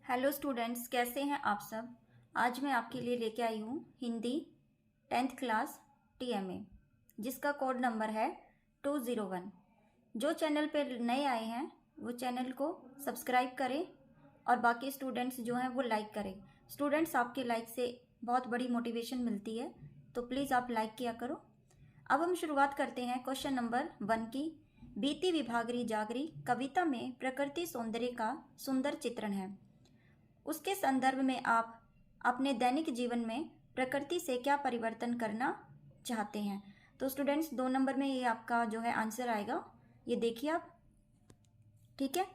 Hello students, कैसे हैं आप सब। आज मैं आपके लिए लेके आई हूँ हिंदी 10th क्लास टीएमए, जिसका कोड नंबर है 201। जो चैनल पर नए आए हैं वो चैनल को सब्सक्राइब करें और बाकी स्टूडेंट्स जो हैं वो लाइक करें। स्टूडेंट्स, आपके लाइक से बहुत बड़ी मोटिवेशन मिलती है, तो प्लीज़ आप लाइक किया करो। अब हम शुरुआत करते हैं क्वेश्चन नंबर 1 की। बीती विभागरी जागरी कविता में प्रकृति सौंदर्य का सुंदर चित्रण है। उसके संदर्भ में आप अपने दैनिक जीवन में प्रकृति से क्या परिवर्तन करना चाहते हैं। तो स्टूडेंट्स, 2 नंबर में ये आपका जो है आंसर आएगा, ये देखिए आप। ठीक है,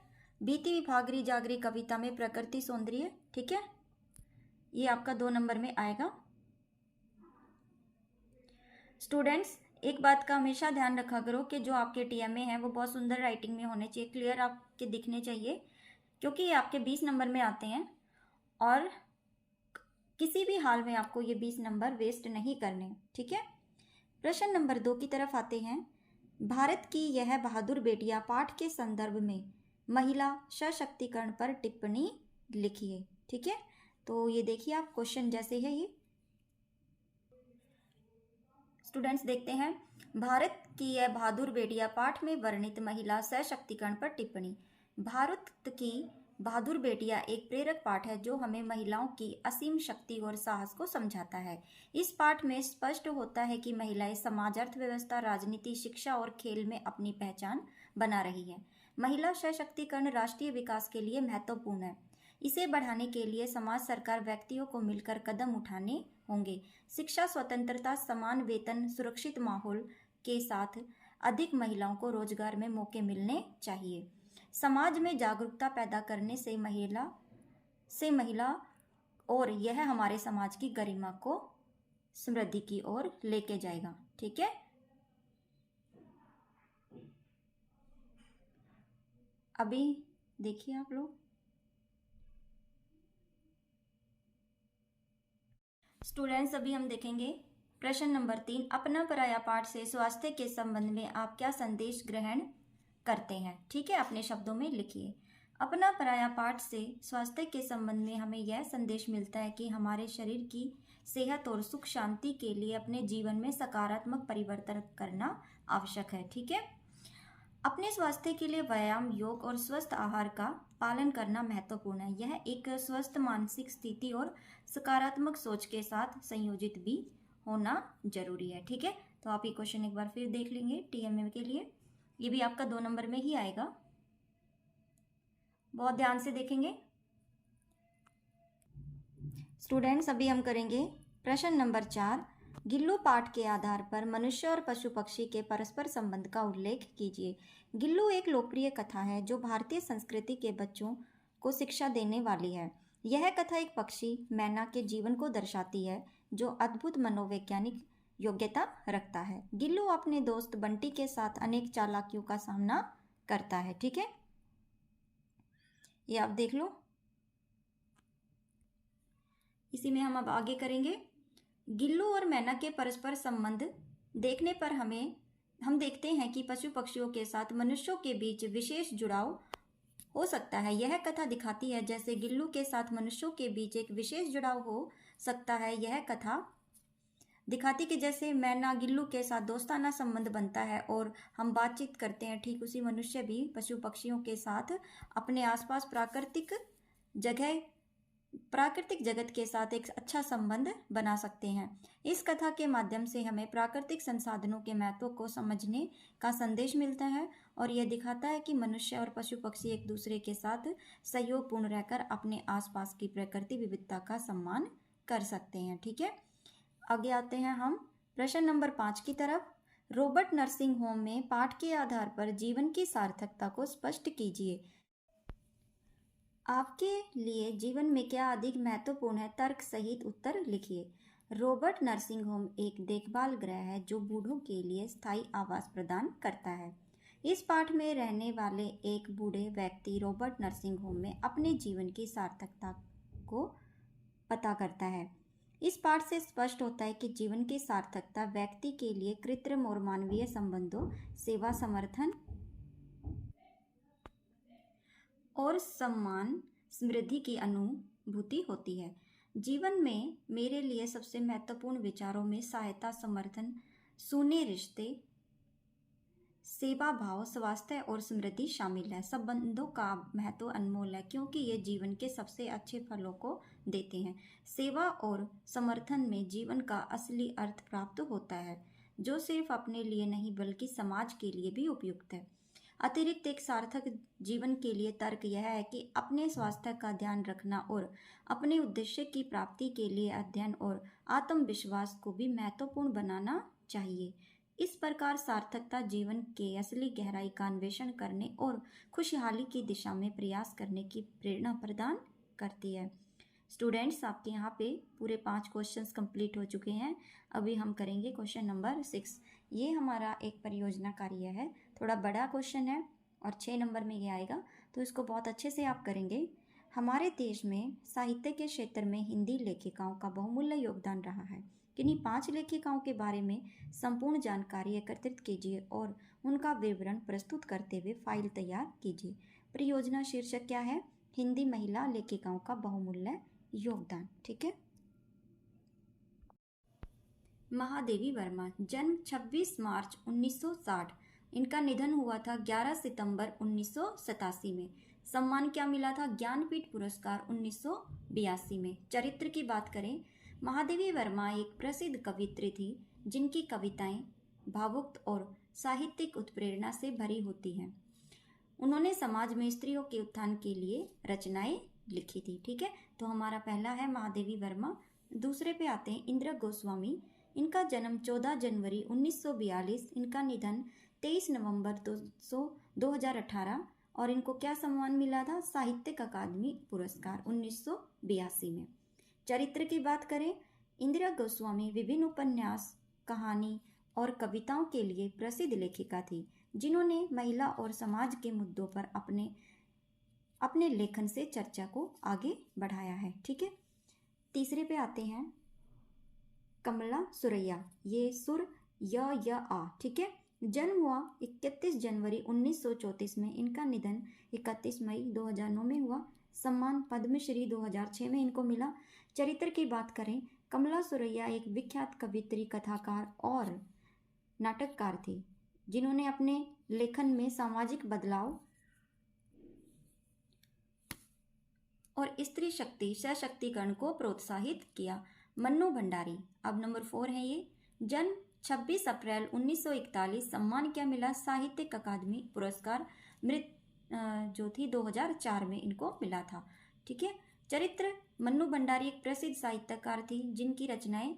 बीती विभागरी जागरी कविता में प्रकृति सौंदर्य, ठीक है, ये आपका 2 नंबर में आएगा। स्टूडेंट्स, एक बात का हमेशा ध्यान रखा करो कि जो आपके टीएमए हैं वो बहुत सुंदर राइटिंग में होने चाहिए, क्लियर आपके दिखने चाहिए, क्योंकि ये आपके 20 नंबर में आते हैं और किसी भी हाल में आपको ये 20 नंबर वेस्ट नहीं करने। ठीक है, प्रश्न नंबर 2 की तरफ आते हैं। भारत की यह बहादुर बेटियां पाठ के संदर्भ में महिला सशक्तिकरण पर टिप्पणी लिखिए। ठीक है, तो ये देखिए आप, क्वेश्चन जैसे है ये। स्टूडेंट्स देखते हैं, भारत की यह बहादुर बेटियां पाठ में वर्णित महिला सशक्तिकरण पर टिप्पणी। भारत की बहादुर बेटियां एक प्रेरक पाठ है जो हमें महिलाओं की असीम शक्ति और साहस को समझाता है। इस पाठ में स्पष्ट होता है कि महिलाएं समाज, अर्थव्यवस्था, राजनीति, शिक्षा और खेल में अपनी पहचान बना रही है। महिला सशक्तिकरण राष्ट्रीय विकास के लिए महत्वपूर्ण है। इसे बढ़ाने के लिए समाज, सरकार, व्यक्तियों को मिलकर कदम उठाने होंगे। शिक्षा, स्वतंत्रता, समान वेतन, सुरक्षित माहौल के साथ अधिक महिलाओं को रोजगार में मौके मिलने चाहिए। समाज में जागरूकता पैदा करने से महिला और यह हमारे समाज की गरिमा को समृद्धि की ओर लेके जाएगा। ठीक है, अभी देखिए आप लोग। स्टूडेंट्स, अभी हम देखेंगे प्रश्न नंबर 3। अपना पराया पाठ से स्वास्थ्य के संबंध में आप क्या संदेश ग्रहण करते हैं। ठीक है, अपने शब्दों में लिखिए। अपना पराया पाठ से स्वास्थ्य के संबंध में हमें यह संदेश मिलता है कि हमारे शरीर की सेहत और सुख शांति के लिए अपने जीवन में सकारात्मक परिवर्तन करना आवश्यक है। ठीक है, अपने स्वास्थ्य के लिए व्यायाम, योग और स्वस्थ आहार का पालन करना महत्वपूर्ण है। यह एक स्वस्थ मानसिक स्थिति और सकारात्मक सोच के साथ संयोजित भी होना जरूरी है। ठीक है, तो आप ये क्वेश्चन एक बार फिर देख लेंगे टीएमए के लिए, ये भी आपका 2 नंबर में ही आएगा, बहुत ध्यान से देखेंगे। स्टूडेंट्स, अभी हम करेंगे प्रश्न नंबर 4। गिल्लू पाठ के आधार पर मनुष्य और पशु पक्षी के परस्पर संबंध का उल्लेख कीजिए। गिल्लू एक लोकप्रिय कथा है जो भारतीय संस्कृति के बच्चों को शिक्षा देने वाली है। यह कथा एक पक्षी मैना के जीवन को दर्शाती है जो अद्भुत मनोवैज्ञानिक योग्यता रखता है। गिल्लू अपने दोस्त बंटी के साथ अनेक चालाकियों का सामना करता है। ठीक है, ये आप देख लो। इसी में हम अब आगे करेंगे। गिल्लू और मैना के परस्पर संबंध देखने पर हम देखते हैं कि पशु पक्षियों के साथ मनुष्यों के बीच विशेष जुड़ाव हो सकता है। यह कथा दिखाती है जैसे गिल्लू के साथ मनुष्यों के बीच एक विशेष जुड़ाव हो सकता है। यह कथा दिखाती कि जैसे मैना गिल्लू के साथ दोस्ताना संबंध बनता है और हम बातचीत करते हैं, ठीक उसी मनुष्य भी पशु पक्षियों के साथ अपने आसपास प्राकृतिक जगत के साथ एक अच्छा संबंध बना सकते हैं। इस कथा के माध्यम से हमें प्राकृतिक संसाधनों के महत्व को समझने का संदेश मिलता है और यह दिखाता है कि मनुष्य और पशु पक्षी एक दूसरे के साथ सहयोगपूर्ण रहकर अपने आसपास की प्रकृति विविधता का सम्मान कर सकते हैं। ठीक है, आगे आते हैं हम प्रश्न नंबर 5 की तरफ। रॉबर्ट नर्सिंग होम में पाठ के आधार पर जीवन की सार्थकता को स्पष्ट कीजिए। आपके लिए जीवन में क्या अधिक महत्वपूर्ण है, तर्क सहित उत्तर लिखिए। रॉबर्ट नर्सिंग होम एक देखभाल गृह है जो बूढ़ों के लिए स्थायी आवास प्रदान करता है। इस पाठ में रहने वाले एक बूढ़े व्यक्ति रॉबर्ट नर्सिंग होम में अपने जीवन की सार्थकता को पता करता है। इस पाठ से स्पष्ट होता है कि जीवन की सार्थकता व्यक्ति के लिए कृत्रिम और मानवीय संबंधों, सेवा, समर्थन और सम्मान समृद्धि की अनुभूति होती है। जीवन में मेरे लिए सबसे महत्वपूर्ण विचारों में सहायता, समर्थन, सूने रिश्ते, सेवा भाव, स्वास्थ्य और समृद्धि शामिल है। संबंधों का महत्व अनमोल है क्योंकि ये जीवन के सबसे अच्छे फलों को देते हैं। सेवा और समर्थन में जीवन का असली अर्थ प्राप्त होता है, जो सिर्फ अपने लिए नहीं बल्कि समाज के लिए भी उपयुक्त है। अतिरिक्त एक सार्थक जीवन के लिए तर्क यह है कि अपने स्वास्थ्य का ध्यान रखना और अपने उद्देश्य की प्राप्ति के लिए अध्ययन और आत्मविश्वास को भी महत्वपूर्ण बनाना चाहिए। इस प्रकार सार्थकता जीवन के असली गहराई का अन्वेषण करने और खुशहाली की दिशा में प्रयास करने की प्रेरणा प्रदान करती है। स्टूडेंट्स, आपके यहाँ पे पूरे 5 क्वेश्चंस कंप्लीट हो चुके हैं। अभी हम करेंगे क्वेश्चन नंबर 6। ये हमारा एक परियोजना कार्य है, थोड़ा बड़ा क्वेश्चन है और 6 नंबर में ये आएगा, तो इसको बहुत अच्छे से आप करेंगे। हमारे देश में साहित्य के क्षेत्र में हिंदी लेखिकाओं का बहुमूल्य योगदान रहा है। किन्हीं 5 लेखिकाओं के बारे में संपूर्ण जानकारी एकत्रित कीजिए और उनका विवरण प्रस्तुत करते हुए फाइल तैयार कीजिए। परियोजना शीर्षक क्या है? हिंदी महिला लेखिकाओं का बहुमूल्य योगदान। ठीक है। महादेवी वर्मा, जन्म 26 मार्च 1960, इनका निधन हुआ था 11 सितंबर 1987 में। सम्मान क्या मिला था? ज्ञानपीठ पुरस्कार 1982 में। चरित्र की बात करें, महादेवी वर्मा एक प्रसिद्ध कवियत्री थी जिनकी कविताएं भावुक और साहित्यिक उत्प्रेरणा से भरी होती हैं। उन्होंने समाज में स्त्रियों के उत्थान के लिए रचनाएं लिखी थी। ठीक है, तो हमारा पहला है महादेवी वर्मा। दूसरे पे आते हैं इंदिरा गोस्वामी। इनका जन्म 14 जनवरी 1942, इनका निधन 23 नवंबर 2018 और इनको क्या सम्मान मिला था? साहित्यिक अकादमी पुरस्कार 1982 में। चरित्र की बात करें, इंदिरा गोस्वामी विभिन्न उपन्यास, कहानी और कविताओं के लिए प्रसिद्ध लेखिका थी, जिन्होंने महिला और समाज के मुद्दों पर अपने लेखन से चर्चा को आगे बढ़ाया है। ठीक है। तीसरे पे आते हैं कमला सुरैया। ये सुर य आ। ठीक है। जन्म हुआ 31 जनवरी 1934 में, इनका निधन 31 मई 2009 में हुआ। सम्मान पद्मश्री 2006 में इनको मिला। चरित्र की बात करें, कमला सुरैया एक विख्यात कवित्री, कथाकार और नाटककार थी, जिन्होंने अपने लेखन में सामाजिक बदलाव और स्त्री शक्ति सशक्तिकरण को प्रोत्साहित किया। मन्नू भंडारी, अब नंबर 4 है ये। जन्म 26 अप्रैल 1941, सम्मान क्या मिला? साहित्यिक अकादमी पुरस्कार जो थी 2004 में इनको मिला था। ठीक है। चरित्र, मन्नू भंडारी एक प्रसिद्ध साहित्यकार थी जिनकी रचनाएं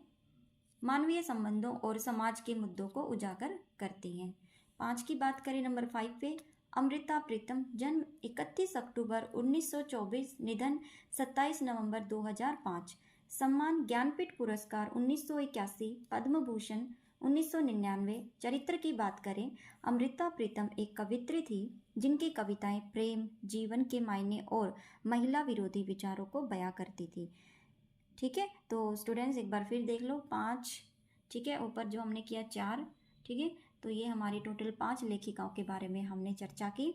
मानवीय संबंधों और समाज के मुद्दों को उजागर करती हैं। 5 की बात करें, नंबर 5 पे अमृता प्रीतम। जन्म 31 अक्टूबर 1924, निधन 27 नवंबर 2005। सम्मान ज्ञानपीठ पुरस्कार 1981, पद्म भूषण 1999। चरित्र की बात करें, अमृता प्रीतम एक कवित्री थी जिनकी कविताएं प्रेम, जीवन के मायने और महिला विरोधी विचारों को बयां करती थी। ठीक है। तो स्टूडेंट्स एक बार फिर देख लो, 5। ठीक है, ऊपर जो हमने किया 4। ठीक है, तो ये हमारी टोटल 5 लेखिकाओं के बारे में हमने चर्चा की।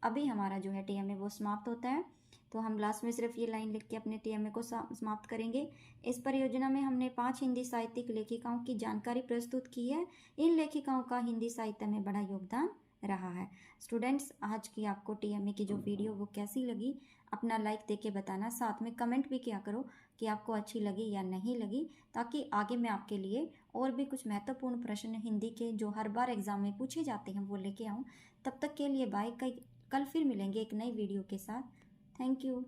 अभी हमारा जो है टीएमए वो समाप्त होता है, तो हम लास्ट में सिर्फ ये लाइन लिख के अपने टीएमए को समाप्त करेंगे। इस परियोजना में हमने 5 हिंदी साहित्यिक लेखिकाओं की जानकारी प्रस्तुत की है। इन लेखिकाओं का हिंदी साहित्य में बड़ा योगदान रहा है। स्टूडेंट्स, आज की आपको टीएमए की जो वीडियो वो कैसी लगी, अपना लाइक देके बताना। साथ में कमेंट भी किया करो कि आपको अच्छी लगी या नहीं लगी, ताकि आगे मैं आपके लिए और भी कुछ महत्वपूर्ण प्रश्न हिंदी के जो हर बार एग्जाम में पूछे जाते हैं वो लेके आऊँ। तब तक के लिए बाय। कल फिर मिलेंगे एक नई वीडियो के साथ। Thank you.